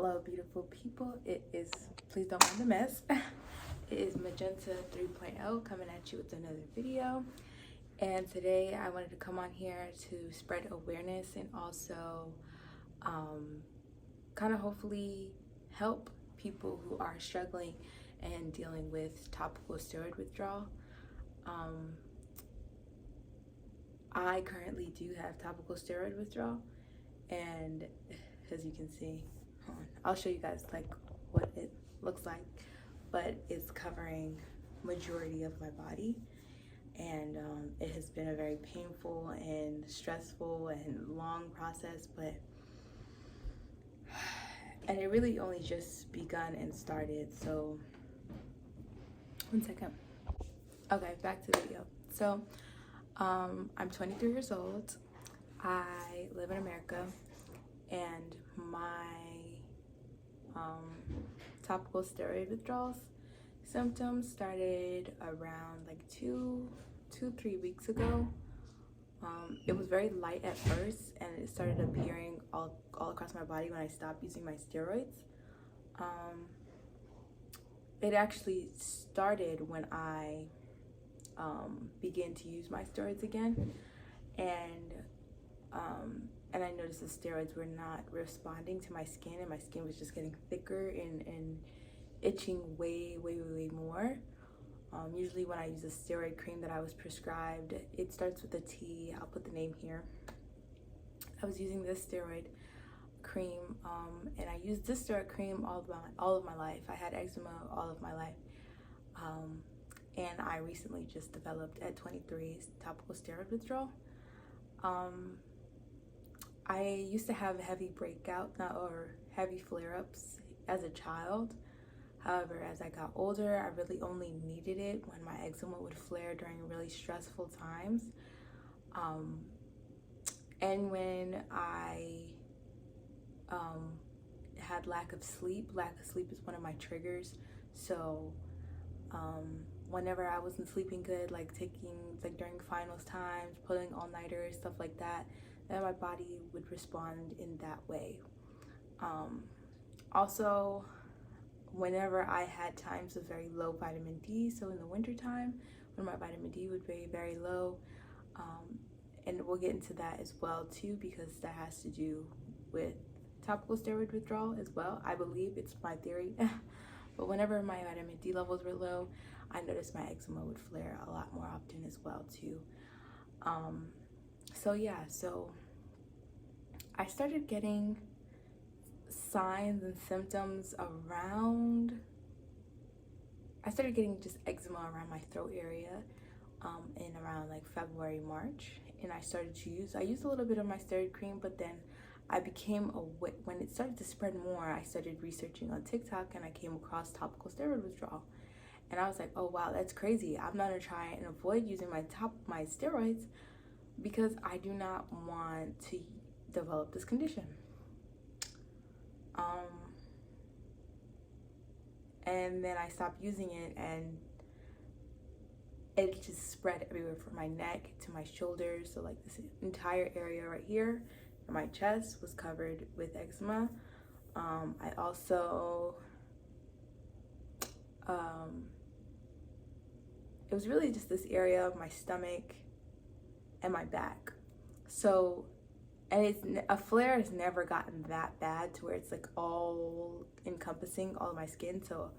Hello, beautiful people. It is, please don't mind the mess. It is Magenta 3.0 coming at you with another video. And today I wanted to come on here to spread awareness and also kind of hopefully help people who are struggling and dealing with topical steroid withdrawal. I currently do have topical steroid withdrawal, and as you can see, I'll show you guys like what it looks like, but it's covering majority of my body, and it has been a very painful and stressful and long process, and it really only just begun and started. So 1 second. Okay, back to the video. So I'm 23 years old. I live in America, and my topical steroid withdrawals symptoms started around like 3 weeks ago. It was very light at first, and it started appearing all across my body when I stopped using my steroids. It actually started when I began to use my steroids again, and I noticed the steroids were not responding to my skin, and my skin was just getting thicker and itching way more. Usually when I use a steroid cream that I was prescribed, it starts with a T. I'll put the name here. I was using this steroid cream, and I used this steroid cream all of my life. I had eczema all of my life, and I recently just developed at 23 topical steroid withdrawal. I used to have heavy breakout or heavy flare-ups as a child. However, as I got older, I really only needed it when my eczema would flare during really stressful times. And when I had lack of sleep is one of my triggers. So whenever I wasn't sleeping good, like during finals times, pulling all-nighters, stuff like that, then my body would respond in that way. Also, whenever I had times of very low vitamin D, so in the winter time when my vitamin D would be very low, and we'll get into that as well too, because that has to do with topical steroid withdrawal as well. I believe it's my theory. But whenever my vitamin D levels were low, I noticed my eczema would flare a lot more often as well too. So I started getting signs and symptoms around, I started getting just eczema around my throat area in around like February, March, and I used a little bit of my steroid cream, but then I became when it started to spread more, I started researching on TikTok, and I came across topical steroid withdrawal, and I was like, oh wow, that's crazy. I'm gonna try and avoid using my steroids because I do not want to develop this condition. And then I stopped using it, and it just spread everywhere from my neck to my shoulders. So like this entire area right here and my chest was covered with eczema. I also it was really just this area of my stomach and my back. So, and a flare has never gotten that bad to where it's like all encompassing all of my skin. So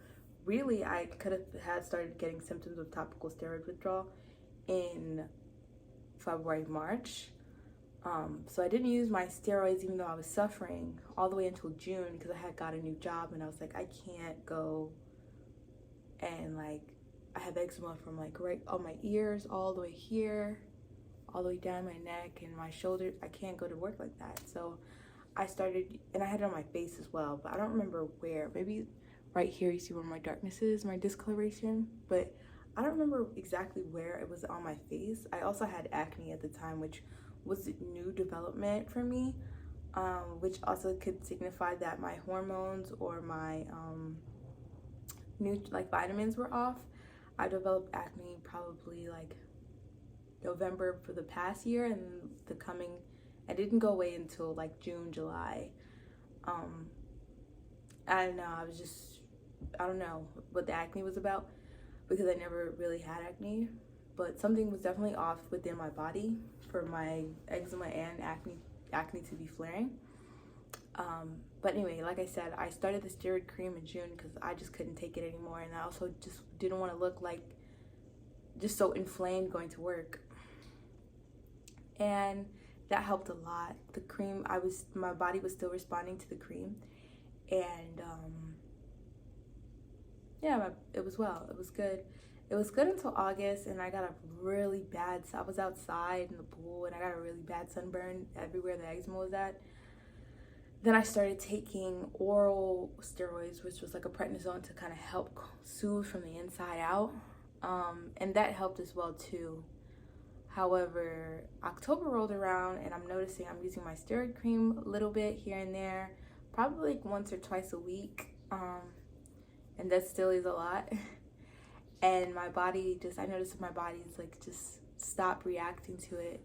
really I could have started getting symptoms of topical steroid withdrawal in February, March. So I didn't use my steroids even though I was suffering all the way until June, because I had got a new job, and I was like, I can't go and like, I have eczema from like right on my ears all the way here, all the way down my neck and my shoulders. I can't go to work like that. So I started, and I had it on my face as well, but I don't remember where. Maybe right here, you see where my darkness is, my discoloration, but I don't remember exactly where it was on my face. I also had acne at the time, which was new development for me, which also could signify that my hormones or my vitamins were off. I developed acne probably like November for the past year, and I didn't go away until like June, July. I don't know, I don't know what the acne was about, because I never really had acne, but something was definitely off within my body for my eczema and acne to be flaring. But anyway, like I said, I started the steroid cream in June because I just couldn't take it anymore, and I also just didn't want to look like just so inflamed going to work. And that helped a lot. The cream, my body was still responding to the cream, and yeah, it was good. It was good until August, and I got a really bad, I was outside in the pool, and I got a really bad sunburn everywhere the eczema was at. Then I started taking oral steroids, which was like a prednisone to kind of help soothe from the inside out. And that helped as well too. However, October rolled around, and I'm noticing I'm using my steroid cream a little bit here and there, probably like once or twice a week. And that still is a lot. And my body I noticed my body's like just stopped reacting to it.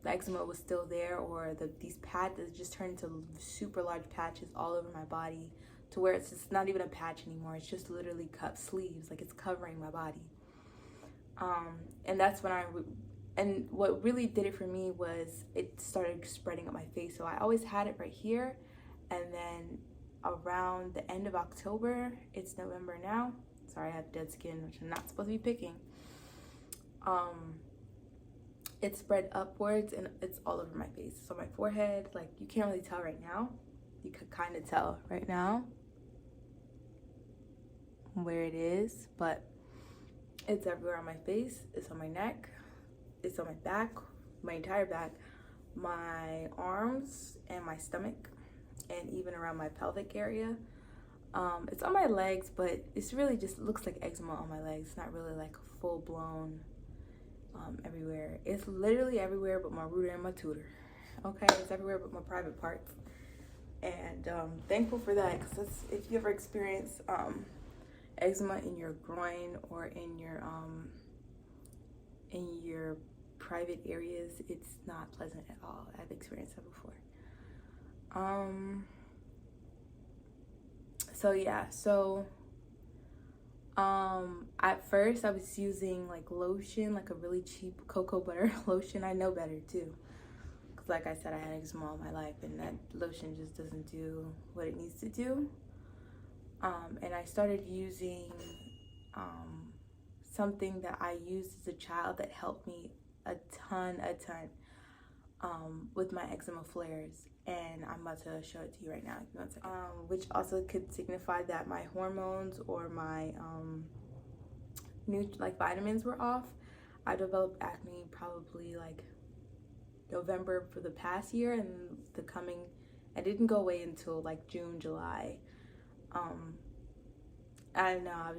The eczema was still there, or these patches just turned into super large patches all over my body, to where it's just not even a patch anymore. It's just literally cut sleeves, like it's covering my body. And that's when and what really did it for me was it started spreading up my face. So I always had it right here, and then around the end of October, it's November now. Sorry, I have dead skin, which I'm not supposed to be picking. It spread upwards, and it's all over my face. So my forehead, like, you can't really tell right now. You could kind of tell right now where it is, but it's everywhere on my face. It's on my neck. It's on my back, my entire back, my arms, and my stomach, and even around my pelvic area. It's on my legs, but it's really just looks like eczema on my legs. It's not really like full-blown everywhere. It's literally everywhere but my rooter and my tutor. Okay, it's everywhere but my private parts. And thankful for that, because if you ever experience eczema in your groin or in your private areas, it's not pleasant at all. I've experienced that before. At first I was using like lotion, like a really cheap cocoa butter lotion. I know better too, because like I said, I had eczema all my life, and that lotion just doesn't do what it needs to do. And I started using something that I used as a child that helped me a ton with my eczema flares, and I'm about to show it to you right now. Give me 1 second. Which also could signify that my hormones or my vitamins were off. I developed acne probably like November for the past year, and I didn't go away until like June, July. I don't know,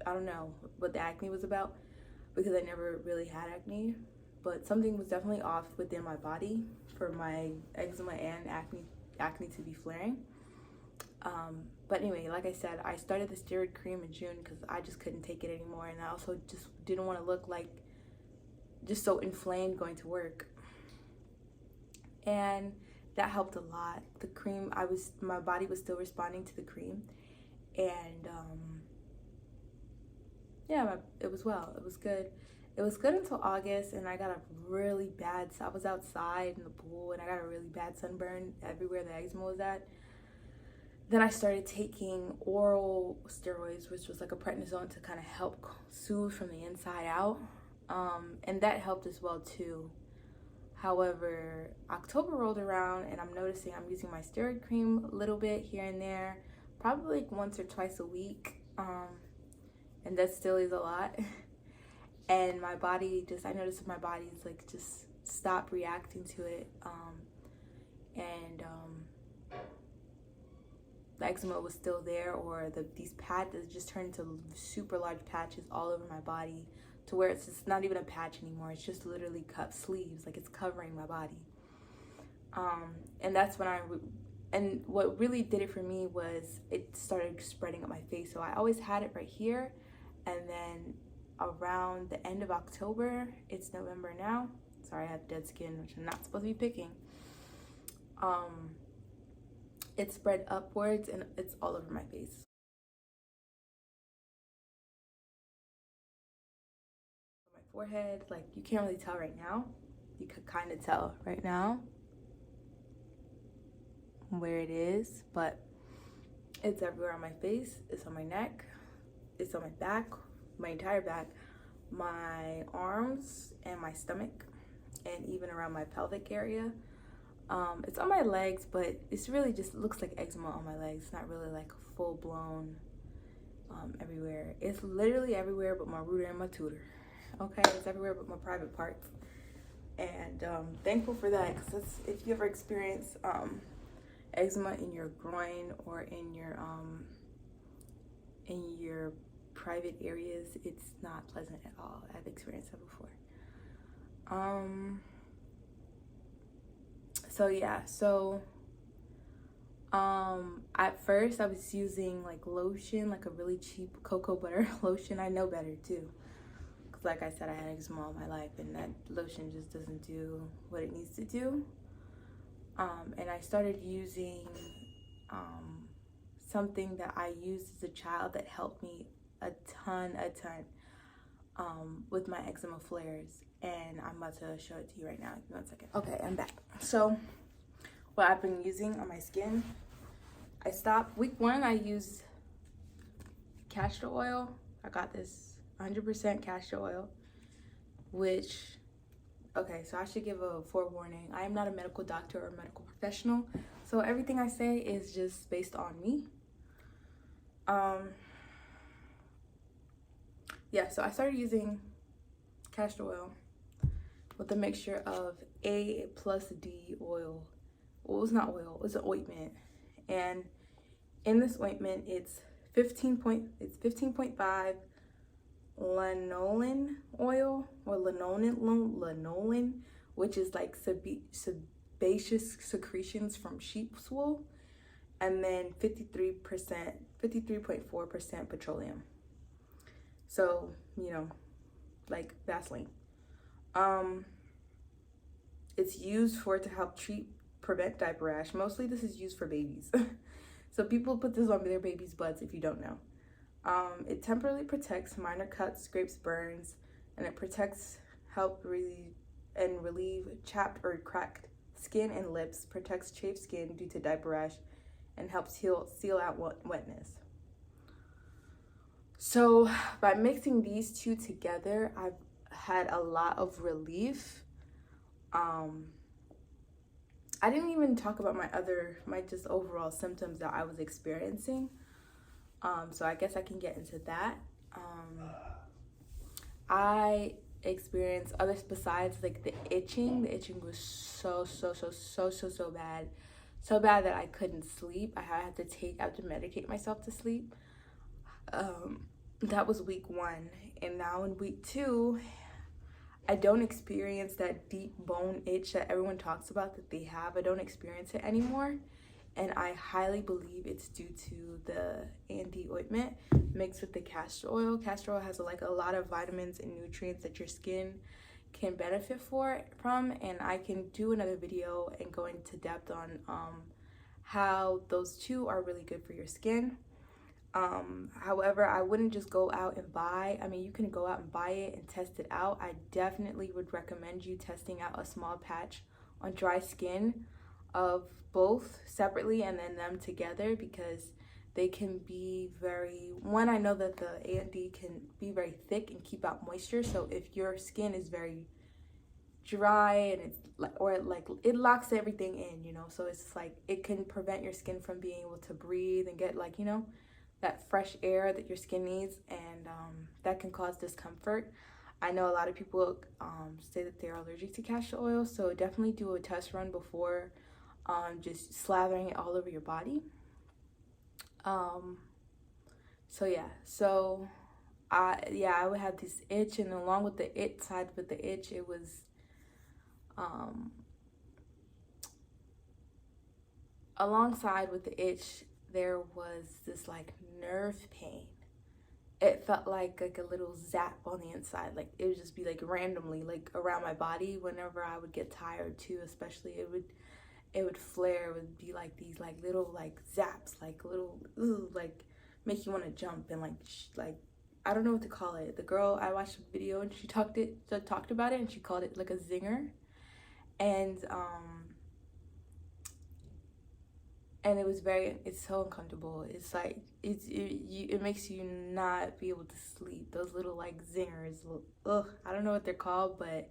I don't know what the acne was about, because I never really had acne, but something was definitely off within my body for my eczema and acne to be flaring. But anyway, like I said, I started the steroid cream in June because I just couldn't take it anymore, and I also just didn't want to look like just so inflamed going to work. And that helped a lot. The cream, my body was still responding to the cream, and yeah, it was good. It was good until August, and I got a really bad, I was outside in the pool, and I got a really bad sunburn everywhere the eczema was at. Then I started taking oral steroids, which was like a prednisone to kind of help soothe from the inside out. And that helped as well too. However, October rolled around, and I'm noticing I'm using my steroid cream a little bit here and there, probably like once or twice a week. And that still is a lot. And my body I noticed my body's like just stopped reacting to it. The eczema was still there, or these patches just turned into super large patches all over my body, to where it's just not even a patch anymore. It's just literally cut sleeves, like it's covering my body. And that's when and what really did it for me was it started spreading up my face. So I always had it right here, and then around the end of October, it's November now. Sorry, I have dead skin, which I'm not supposed to be picking. It spread upwards and it's all over my face. My forehead, like you can't really tell right now. You could kind of tell right now where it is, but it's everywhere on my face. It's on my neck. It's on my back, my entire back, my arms and my stomach, and even around my pelvic area. It's on my legs, but it's really just looks like eczema on my legs. It's not really like full blown everywhere. It's literally everywhere but my rooter and my tutor. Okay, it's everywhere but my private parts. And thankful for that, because if you ever experience eczema in your groin or in your private areas, it's not pleasant at all. I've experienced that before. So yeah, at first I was using like lotion, like a really cheap cocoa butter lotion. I know better too, because like I said, I had eczema all my life and that lotion just doesn't do what it needs to do. And I started using something that I used as a child that helped me a ton with my eczema flares, and I'm about to show it to you right now. Give me 1 second. Okay, I'm back. So what I've been using on my skin, I stopped week 1. I used castor oil. I got this 100% castor oil, which, okay, so I should give a forewarning. I am not a medical doctor or a medical professional, so everything I say is just based on me. Yeah, so I started using castor oil with a mixture of A plus D oil. Well, it's not oil, it's an ointment. And in this ointment, it's 15.5 lanolin oil, or lanolin, which is like sebaceous secretions from sheep's wool, and then 53.4% petroleum. So, you know, like Vaseline. It's used to help prevent diaper rash. Mostly this is used for babies. So people put this on their babies' butts if you don't know. It temporarily protects minor cuts, scrapes, burns, and it relieve chapped or cracked skin and lips, protects chafed skin due to diaper rash, and helps seal out wetness. So by mixing these two together, I've had a lot of relief. I didn't even talk about my just overall symptoms that I was experiencing. So I guess I can get into that. I experienced others besides like the itching. The itching was so bad. So bad that I couldn't sleep. I had to medicate myself to sleep. That was week 1. And now in week 2, I don't experience that deep bone itch that everyone talks about that they have. I don't experience it anymore. And I highly believe it's due to the A&D ointment mixed with the castor oil. Castor oil has like a lot of vitamins and nutrients that your skin can benefit from. And I can do another video and go into depth on how those two are really good for your skin. However, I wouldn't just go out and buy. I mean, you can go out and buy it and test it out. I definitely would recommend you testing out a small patch on dry skin of both separately and then them together, because they can be I know that the A&D can be very thick and keep out moisture. So if your skin is very dry and it locks everything in, you know, so it's like it can prevent your skin from being able to breathe and get like, you know, that fresh air that your skin needs, and that can cause discomfort. I know a lot of people say that they're allergic to castor oil, so definitely do a test run before just slathering it all over your body. I would have this itch, and along with the itch, it was alongside with the itch, there was this like nerve pain. It felt like a little zap on the inside. Like it would just be like randomly like around my body whenever I would get tired too, especially it would flare. It would be like these like little like zaps, like little like make you want to jump, and like I don't know what to call it. The girl, I watched a video and she talked about it, and she called it like a zinger. And it was it's so uncomfortable. It's like it makes you not be able to sleep. Those little like zingers, I don't know what they're called, but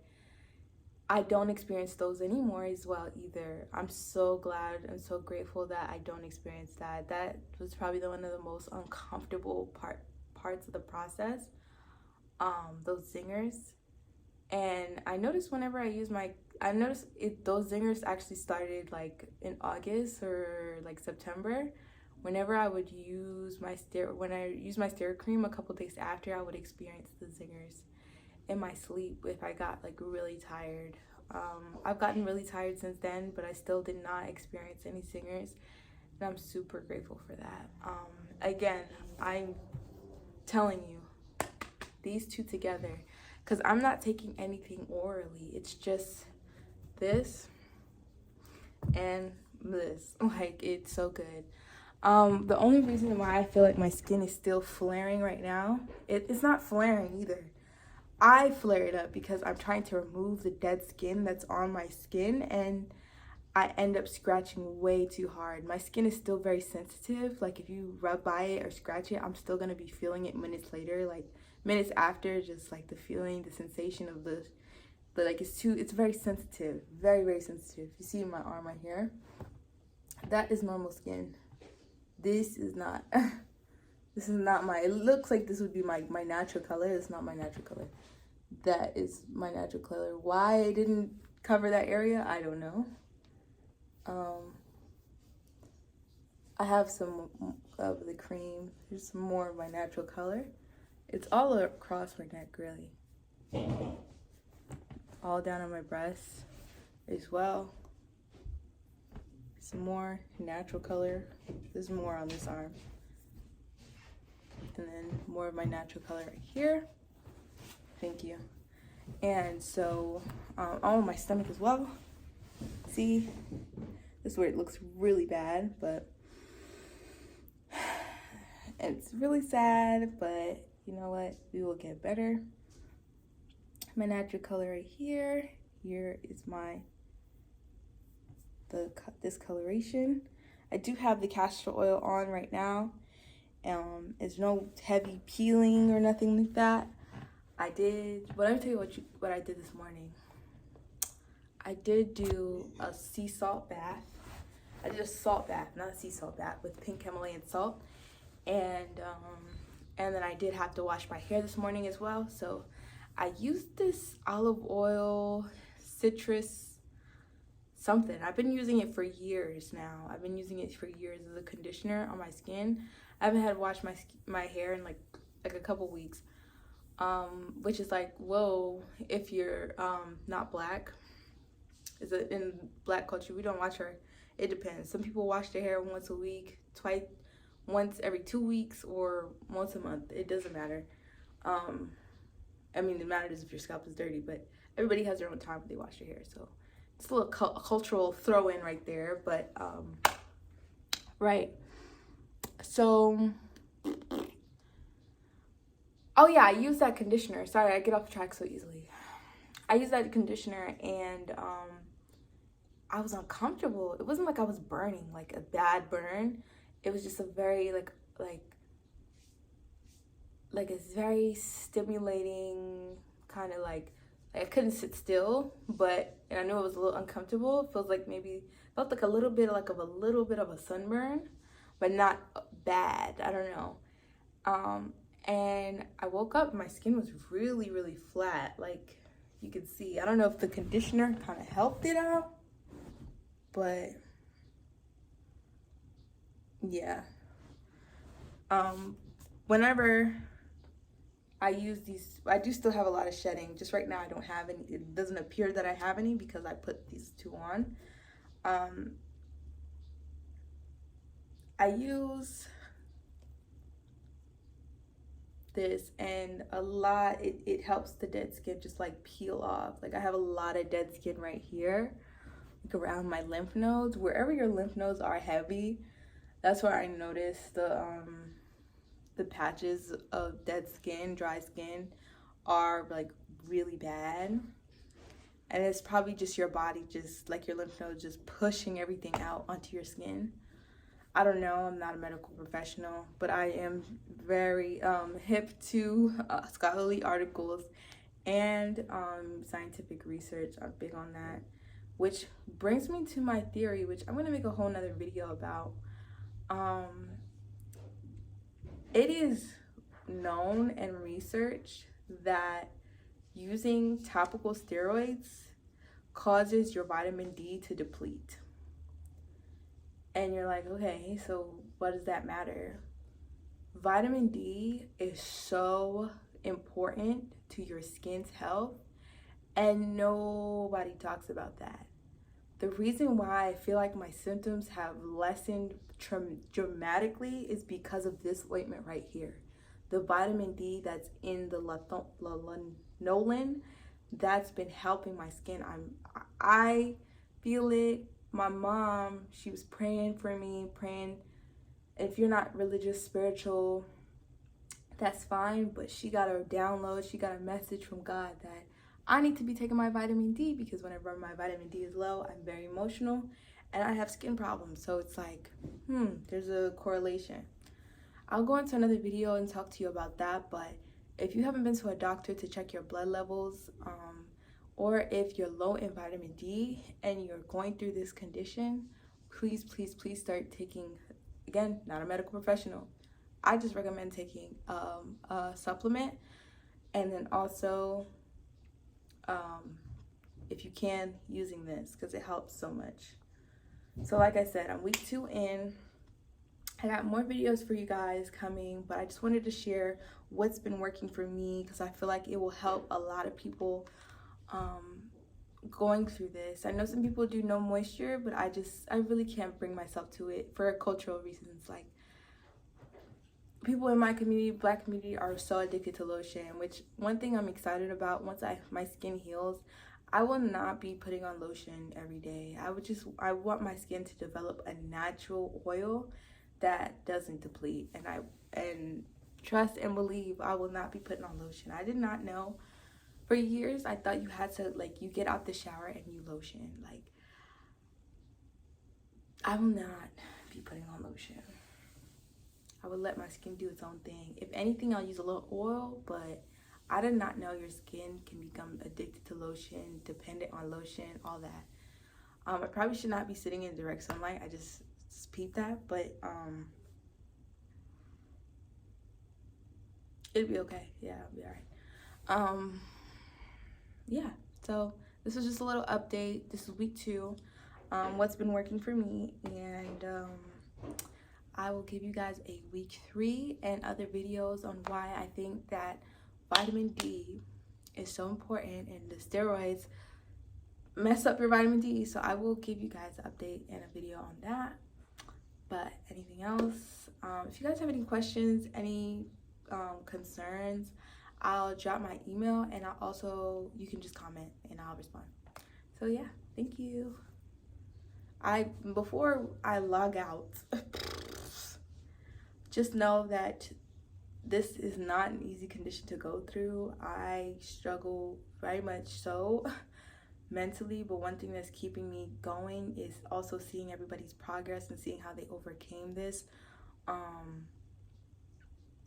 I don't experience those anymore as well either. I'm so glad and so grateful that I don't experience that. That was probably one of the most uncomfortable parts of the process, those zingers. And I noticed whenever those zingers actually started like in August or like September. Whenever I would use my steroid cream, a couple days after, I would experience the zingers in my sleep if I got like really tired. I've gotten really tired since then, but I still did not experience any zingers, and I'm super grateful for that. Again, I'm telling you, these two together, because I'm not taking anything orally. It's just this and this. Like, it's so good. The only reason why I feel like my skin is still flaring right now, it's not flaring either. I flare it up because I'm trying to remove the dead skin that's on my skin, and I end up scratching way too hard. My skin is still very sensitive. Like, if you rub by it or scratch it, I'm still gonna be feeling it minutes later, like minutes after, just like the feeling, the sensation of the like, it's very sensitive, very, very sensitive. You see my arm right here? That is normal skin. This is not. This is not it looks like this would be my natural color. It's not my natural color. That is my natural color. Why I didn't cover that area, I don't know. I have some of the cream. Here's some more of my natural color. It's all across my neck, really. All down on my breasts as well. Some more natural color. There's more on this arm. And then more of my natural color right here. Thank you. And so, on my stomach as well. See, this is where it looks really bad, but it's really sad, but you know what? We will get better. My natural color right here. Here is this coloration. I do have the castor oil on right now. It's no heavy peeling or nothing like that. But let me tell you what I did this morning. I did do a sea salt bath. I did a salt bath, not a sea salt bath, with pink Himalayan salt. And then I did have to wash my hair this morning as well. So I used this olive oil, citrus, something. I've been using it for years now. I've been using it for years as a conditioner on my skin. I haven't had to wash my hair in like a couple weeks. Which is like, whoa, if you're not black. In black culture, we don't wash our, it depends. Some people wash their hair once a week, once every 2 weeks, or once a month. It doesn't matter. I mean, it matters if your scalp is dirty, but everybody has their own time when they wash their hair. So it's a little cultural throw in right there, but right. So, oh yeah, I use that conditioner. Sorry, I get off track so easily. I use that conditioner, and I was uncomfortable. It wasn't like I was burning, like a bad burn. It was just a very like a very stimulating kind of like I couldn't sit still, and I knew it was a little uncomfortable. It felt like a little bit of a sunburn, but not bad. I don't know. And I woke up, my skin was really, really flat. Like, you could see. I don't know if the conditioner kind of helped it out, but yeah. Whenever I use these, I do still have a lot of shedding. Just right now, I don't have any. It doesn't appear that I have any because I put these two on. I use this, and a lot, it helps the dead skin just like peel off. Like, I have a lot of dead skin right here. You week around my lymph nodes. Wherever your lymph nodes are heavy, that's where I notice the patches of dead skin, dry skin are like really bad. And it's probably just your body, just like your lymph nodes, just pushing everything out onto your skin. I don't know, I'm not a medical professional, but I am very hip to scholarly articles and scientific research. I'm big on that, which brings me to my theory, which I'm gonna make a whole nother video about. It is known and researched that using topical steroids causes your vitamin D to deplete. And you're like, okay, so what does that matter? Vitamin D is so important to your skin's health, and nobody talks about that. The reason why I feel like my symptoms have lessened dramatically is because of this ointment right here. The vitamin D that's in the lanolin, that's been helping my skin. I feel it. My mom, she was praying for me, praying. If you're not religious, spiritual, that's fine, but she got a download, she got a message from God that I need to be taking my vitamin D, because whenever my vitamin D is low, I'm very emotional and I have skin problems. So it's like, there's a correlation. I'll go into another video and talk to you about that, but if you haven't been to a doctor to check your blood levels, or if you're low in vitamin D and you're going through this condition, please, please, please start taking, again, not a medical professional, I just recommend taking a supplement, and then also, if you can, using this, because it helps so much. So like I said, I'm week 2 in. I got more videos for you guys coming, but I just wanted to share what's been working for me, because I feel like it will help a lot of people going through this. I know some people do no moisture, but I really can't bring myself to it for cultural reasons. Like, people in my community, Black community, are so addicted to lotion, which one thing I'm excited about, once my skin heals, I will not be putting on lotion every day. I want my skin to develop a natural oil that doesn't deplete, and trust and believe I will not be putting on lotion. I did not know. For years, I thought you had to, like, you get out the shower and you lotion. Like, I will not be putting on lotion. I would let my skin do its own thing. If anything, I'll use a little oil, but I did not know your skin can become addicted to lotion, dependent on lotion, all that. I probably should not be sitting in direct sunlight. I just peeped that, but it'll be okay. Yeah, it'll be all right. Yeah, so this is just a little update. This is week 2, what's been working for me, and I will give you guys a week 3 and other videos on why I think that vitamin D is so important, and the steroids mess up your vitamin D. So I will give you guys an update and a video on that. But anything else, if you guys have any questions, any concerns, I'll drop my email, and you can just comment and I'll respond. So yeah, thank you. Before I log out, just know that this is not an easy condition to go through. I struggle very much so mentally, but one thing that's keeping me going is also seeing everybody's progress and seeing how they overcame this.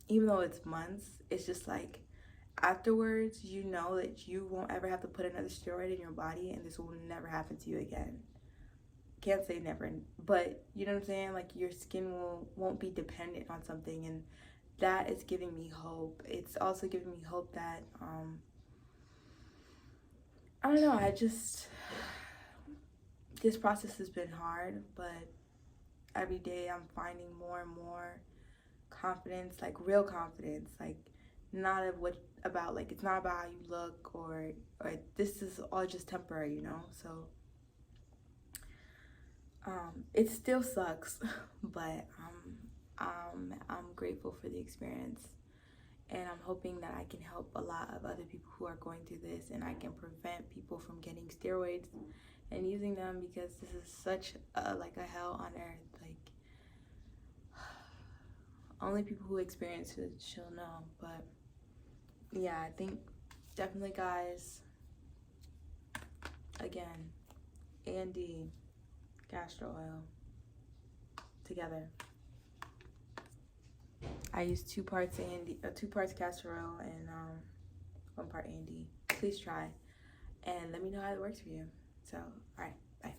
Even though it's months, it's just like, afterwards, you know that you won't ever have to put another steroid in your body, and this will never happen to you again. Can't say never, but you know what I'm saying? Like, your skin won't be dependent on something, and that is giving me hope. It's also giving me hope that I don't know, this process has been hard, but every day I'm finding more and more confidence, like real confidence, like not about like, it's not about how you look or this is all just temporary, you know. So it still sucks, but I'm grateful for the experience, and I'm hoping that I can help a lot of other people who are going through this, and I can prevent people from getting steroids and using them because this is such a hell on earth. Like, only people who experience it shall know. But yeah, I think definitely, guys, again, A and D, castor oil together. I use 2 parts castor oil and 1 part A&D. Please try and let me know how it works for you. So, all right, bye.